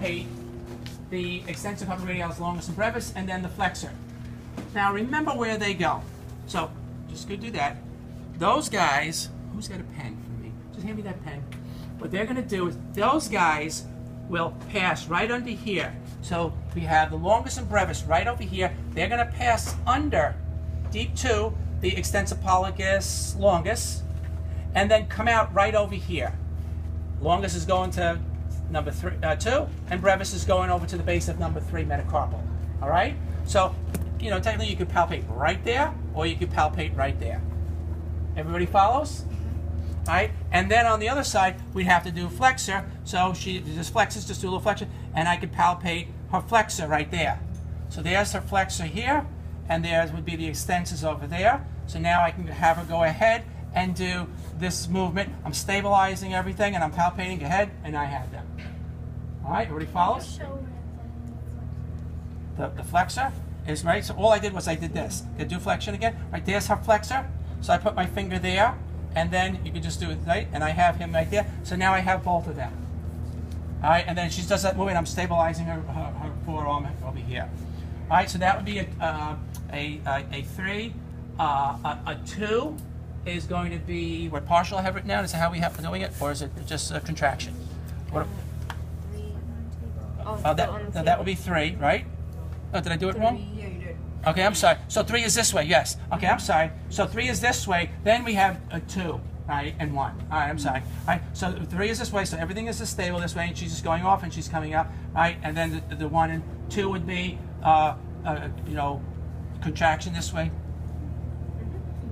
palpate the extensor carpi radialis longus and brevis, and then the flexor. Now remember where they go. So just go do that. Those guys, who's got a pen for me? Just hand me that pen. What they're going to do is those guys will pass right under here. So we have the longus and brevis right over here. They're going to pass under deep 2, the extensor pollicis longus, and then come out right over here. Longus is going to number 2, and brevis is going over to the base of number 3 metacarpal. All right? So, you know, technically you could palpate right there, or you could palpate right there. Everybody follows? All right? And then on the other side, we'd have to do flexor. So she just flexes, just do a little flexion, and I could palpate her flexor right there. So there's her flexor here, and theirs would be the extensors over there. So now I can have her go ahead and do this movement. I'm stabilizing everything, and I'm palpating ahead, and I have them. All right, everybody follows? The flexor is right. So all I did was I did this. Do flexion again. Right, there's her flexor. So I put my finger there, and then you can just do it right, and I have him right there. So now I have both of them. All right, and then she does that movement. I'm stabilizing her forearm over here. All right, so that would be a 3. A 2 is going to be what partial I have written down. Is that how we have doing it, or is it just a contraction? What? That would be 3, right? Oh, did I do it wrong? Yeah, you did. Okay, I'm sorry. So 3 is this way, yes. Okay, I'm sorry. So 3 is this way. Then we have a 2, right, and 1. All right, I'm sorry. All right, so 3 is this way. So everything is stable this way, and she's just going off, and she's coming up, right? And then the 1 and 2 would be, you know, contraction this way.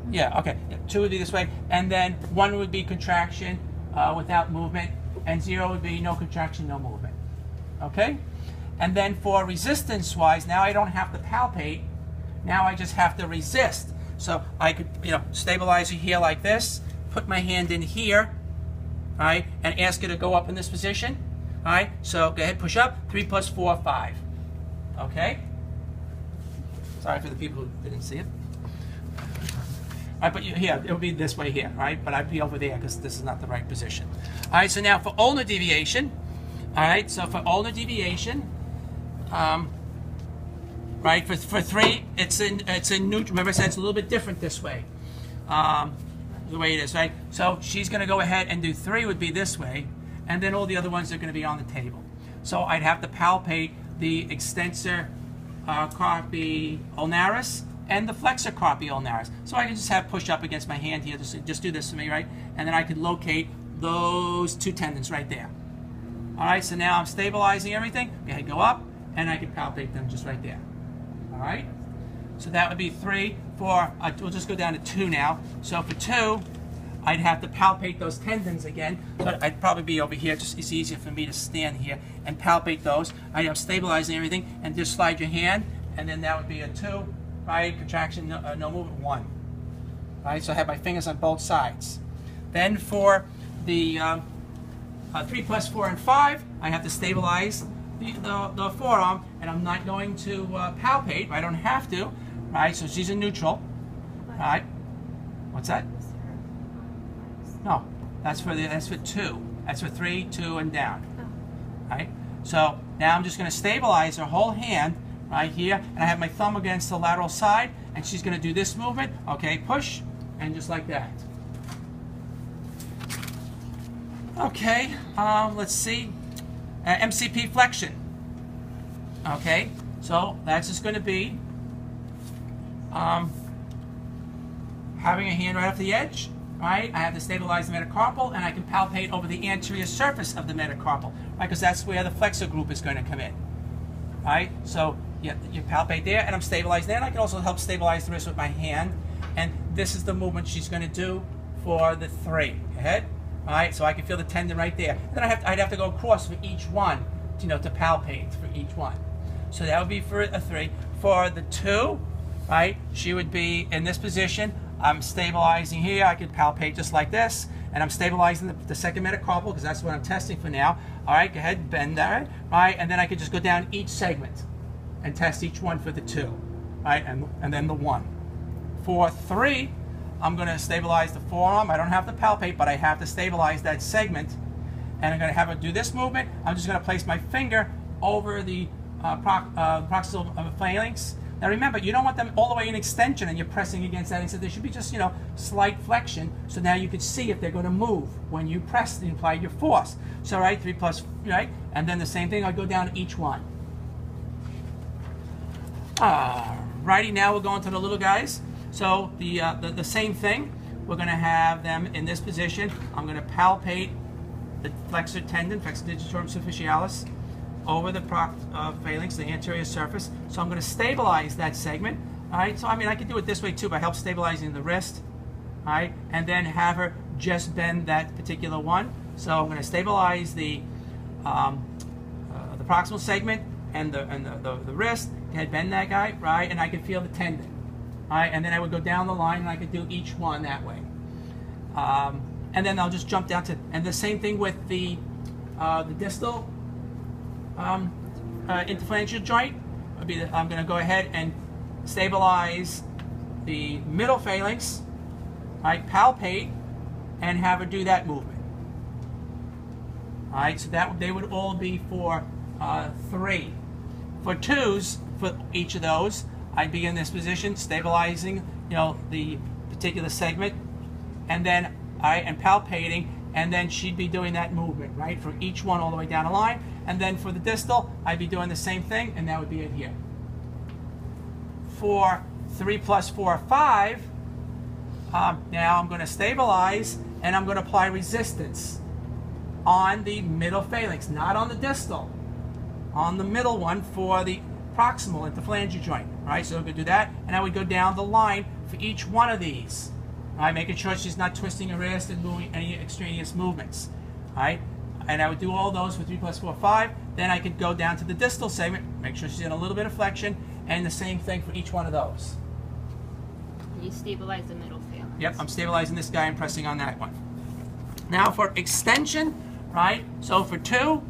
Yeah, okay. 2 would be this way, and then 1 would be contraction without movement, and 0 would be no contraction, no movement. Okay? And then for resistance-wise, now I don't have to palpate. Now I just have to resist. So I could, you know, stabilize her here like this, put my hand in here, all right, and ask her to go up in this position. All right, so go ahead, push up. 3 plus 4, 5. Okay? Sorry for the people who didn't see it. All right, but here, it would be this way here, right? But I'd be over there because this is not the right position. All right, so now for ulnar deviation, all right, so for ulnar deviation, right, for 3, it's in neutral. Remember I said it's a little bit different this way, the way it is, right? So she's going to go ahead and do 3 would be this way, and then all the other ones are going to be on the table. So I'd have to palpate the extensor carpi ulnaris and the flexor carpi ulnaris. So I can just have push up against my hand here, just do this to me, right? And then I could locate those 2 tendons right there. All right, so now I'm stabilizing everything. I go up, and I can palpate them just right there. All right? So that would be 3. We'll just go down to 2 now. So for 2, I'd have to palpate those tendons again. So I'd probably be over here. Just it's easier for me to stand here and palpate those. I'm stabilizing everything, and just slide your hand, and then that would be a 2. Right? Contraction, no movement, 1. All right? So I have my fingers on both sides. Then for the 3 plus 4 and 5, I have to stabilize the forearm, and I'm not going to palpate. I don't have to, right? So she's in neutral, right? What's that? No, that's for 2. That's for 3, 2, and down, right? So now I'm just going to stabilize her whole hand right here, and I have my thumb against the lateral side, and she's going to do this movement. Okay, push, and just like that. Okay, let's see. MCP flexion. Okay, so that's just going to be having a hand right off the edge. Right, I have to stabilize the metacarpal, and I can palpate over the anterior surface of the metacarpal, right? Because that's where the flexor group is going to come in. Right, so you palpate there, and I'm stabilized there. And I can also help stabilize the wrist with my hand. And this is the movement she's going to do for the 3. Go ahead. All right, so I can feel the tendon right there. And then I'd have to go across for each one, you know, to palpate for each one. So that would be for a 3. For the 2, right, she would be in this position. I'm stabilizing here. I could palpate just like this, and I'm stabilizing the second metacarpal because that's what I'm testing for now. All right, go ahead, bend that, right, and then I could just go down each segment and test each one for the 2, right, and then the 1. For 3, I'm going to stabilize the forearm. I don't have to palpate, but I have to stabilize that segment, and I'm going to have her do this movement. I'm just going to place my finger over the proximal phalanx. Now remember, you don't want them all the way in extension and you're pressing against that. So there should be just, you know, slight flexion. So now you can see if they're going to move when you press and apply your force. So, right, 3 plus, right? And then the same thing, I'll go down each one. Righty, now we're going to the little guys. So the same thing. We're going to have them in this position. I'm going to palpate the flexor tendon, flexor digitorum superficialis, over the phalanx, the anterior surface. So I'm going to stabilize that segment. All right. So I mean, I could do it this way too by help stabilizing the wrist. All right, and then have her just bend that particular one. So I'm going to stabilize the proximal segment and the wrist. Go ahead, bend that guy, right, and I can feel the tendon. All right, and then I would go down the line and I could do each one that way. And then I'll just jump down to, and the same thing with the distal interphalangeal joint. I'm going to go ahead and stabilize the middle phalanx, right, palpate, and have her do that movement. All right, so that they would all be for 3. For 2s, for each of those, I'd be in this position, stabilizing, you know, the particular segment, and then and palpating, and then she'd be doing that movement, right, for each one all the way down the line. And then for the distal, I'd be doing the same thing, and that would be it here. For 3 plus 4, 5, now I'm going to stabilize, and I'm going to apply resistance on the middle phalanx, not on the distal, on the middle one for the proximal interphalangeal joint. All right, so I'm going to do that, and I would go down the line for each one of these. All right, making sure she's not twisting her wrist and doing any extraneous movements. All right, and I would do all those for 3 plus 4, 5. Then I could go down to the distal segment, make sure she's in a little bit of flexion, and the same thing for each one of those. You stabilize the middle phalanx. Yep, I'm stabilizing this guy and pressing on that one. Now for extension, right? So for 2,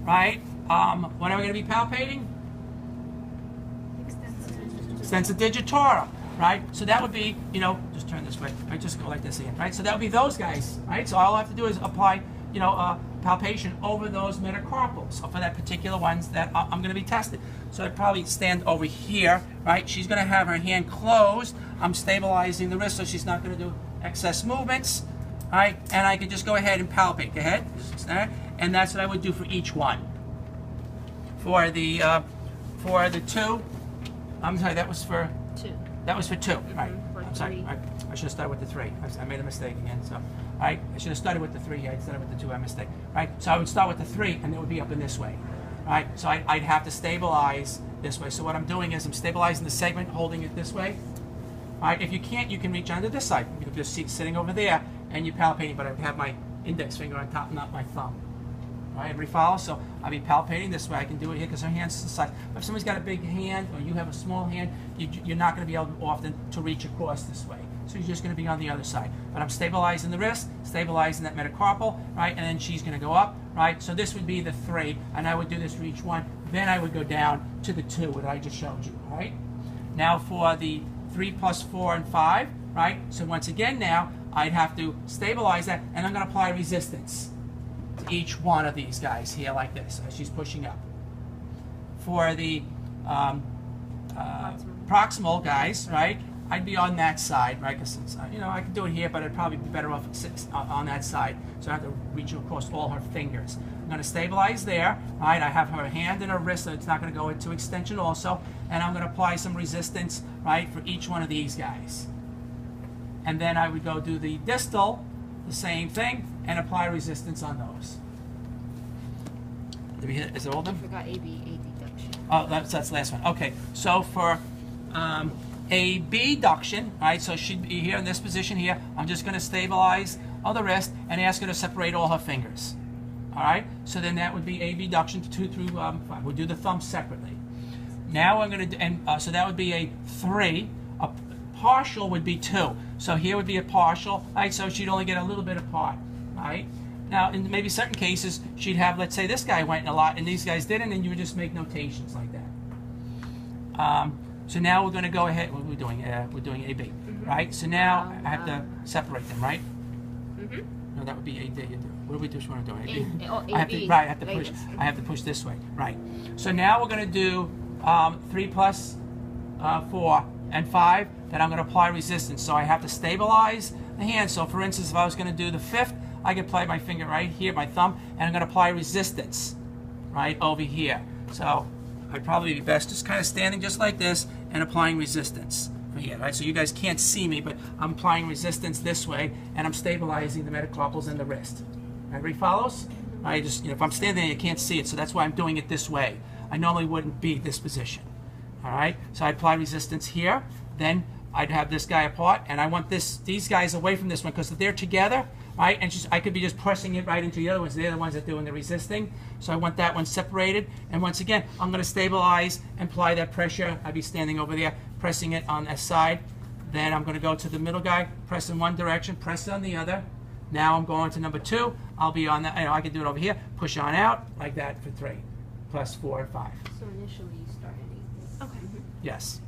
right? What am I going to be palpating? Extensor digitorum, right? So that would be, you know, just turn this way, right? Just go like this again, right? So that would be those guys, right? So all I have to do is apply, you know, palpation over those metacarpals, for that particular ones that I'm going to be tested. So I'd probably stand over here, right? She's going to have her hand closed. I'm stabilizing the wrist so she's not going to do excess movements, right? And I can just go ahead and palpate. Go ahead, and that's what I would do for each one. For the 2. I'm sorry, that was for 2. That was for 2, right? For I'm sorry. 3. Right. I should have started with the 3. I made a mistake again. So, right, I should have started with the 3 here instead of with the 2. I mistake. Right. So I would start with the 3, and it would be up in this way. Right. So I'd have to stabilize this way. So what I'm doing is I'm stabilizing the segment, holding it this way. All right. If you can't, you can reach onto this side. You can just see sitting over there, and you're palpating. But I have my index finger on top, not my thumb. Right, everybody follow? So I'll be palpating this way. I can do it here because her hand's to the side. But if somebody's got a big hand or you have a small hand, you're not going to be able often to reach across this way. So you're just going to be on the other side. But I'm stabilizing the wrist, stabilizing that metacarpal, right? And then she's going to go up, right? So this would be the 3, and I would do this for each one. Then I would go down to the 2 that I just showed you, right? Now for the 3 plus 4 and 5, right? So once again now, I'd have to stabilize that, and I'm going to apply resistance to each one of these guys here like this as she's pushing up. For the proximal guys, right, I'd be on that side, right, because you know, I could do it here, but I'd probably be better off on that side, so I have to reach across all her fingers. I'm going to stabilize there, right, I have her hand and her wrist, so it's not going to go into extension also, and I'm going to apply some resistance, right, for each one of these guys. And then I would go do the distal, the same thing, and apply resistance on those. Did we hit, is it all of them? I forgot AB adduction. Oh, that's the last one. Okay, so for abduction, all right, so she'd be here in this position here. I'm just going to stabilize on the wrist and ask her to separate all her fingers. All right, so then that would be abduction 2 through 5. We'll do the thumb separately. Now I'm going to do, and so that would be a 3. A partial would be 2. So here would be a partial, right? So she'd only get a little bit apart, right? Now, in maybe certain cases, she'd have, let's say this guy went in a lot and these guys didn't, and you would just make notations like that. So now we're going to go ahead. What are we doing? We're doing AB, right? So now I have to separate them, right? No, that would be AD. What do we do? Want to do? AB? I have to push. I have to push this way. Right. So now we're going to do 3 plus 4 and 5. Then I'm going to apply resistance. So I have to stabilize the hand. So for instance, if I was going to do the 5th, I could play my finger right here, my thumb, and I'm going to apply resistance right over here. So I'd probably be best just kind of standing just like this and applying resistance for here, right? So you guys can't see me, but I'm applying resistance this way, and I'm stabilizing the metacarpals and the wrist. Everybody follows? I just, if I'm standing there, you can't see it, so that's why I'm doing it this way. I normally wouldn't be this position. All right? So I apply resistance here, then I'd have this guy apart, and I want these guys away from this one because if they're together, right, and I could be just pressing it right into the other ones. They're the ones that are doing the resisting. So I want that one separated. And once again, I'm going to stabilize and apply that pressure. I'd be standing over there, pressing it on that side. Then I'm going to go to the middle guy, press in one direction, press on the other. Now I'm going to number 2. I'll be on that. I can do it over here. Push on out like that for 3, plus 4 and 5. So initially you start at 8. Okay. Yes.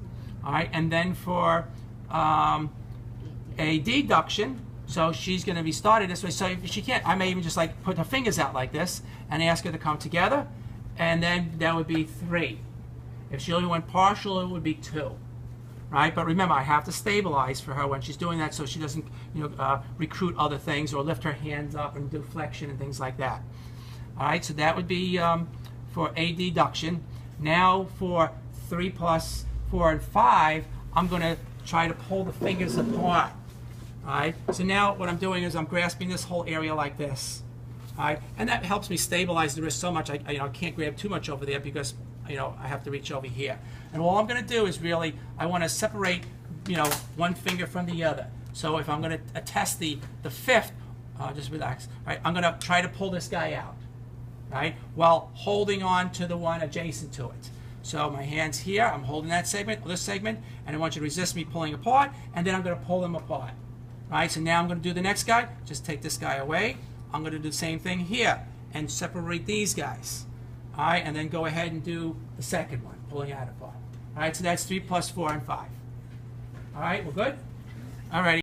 All right. And then for a deduction, so she's going to be started this way. So if she can't, I may even just like put her fingers out like this and ask her to come together, and then that would be 3. If she only went partial, it would be 2. Right? But remember, I have to stabilize for her when she's doing that so she doesn't, recruit other things or lift her hands up and do flexion and things like that. All right, so that would be for a deduction. Now for 3 plus 4 and 5, I'm going to try to pull the fingers apart. All right, so now what I'm doing is I'm grasping this whole area like this. All right, and that helps me stabilize the wrist so much I can't grab too much over there because I have to reach over here. And all I'm going to do is really, I want to separate, one finger from the other. So if I'm going to test the 5th, just relax. All right, I'm going to try to pull this guy out, right, while holding on to the one adjacent to it. So my hand's here, I'm holding that segment, this segment, and I want you to resist me pulling apart, and then I'm going to pull them apart. All right, so now I'm going to do the next guy. Just take this guy away. I'm going to do the same thing here and separate these guys. All right, and then go ahead and do the second one, pulling that apart. All right, so that's 3 plus 4 and 5. All right, we're good? All righty.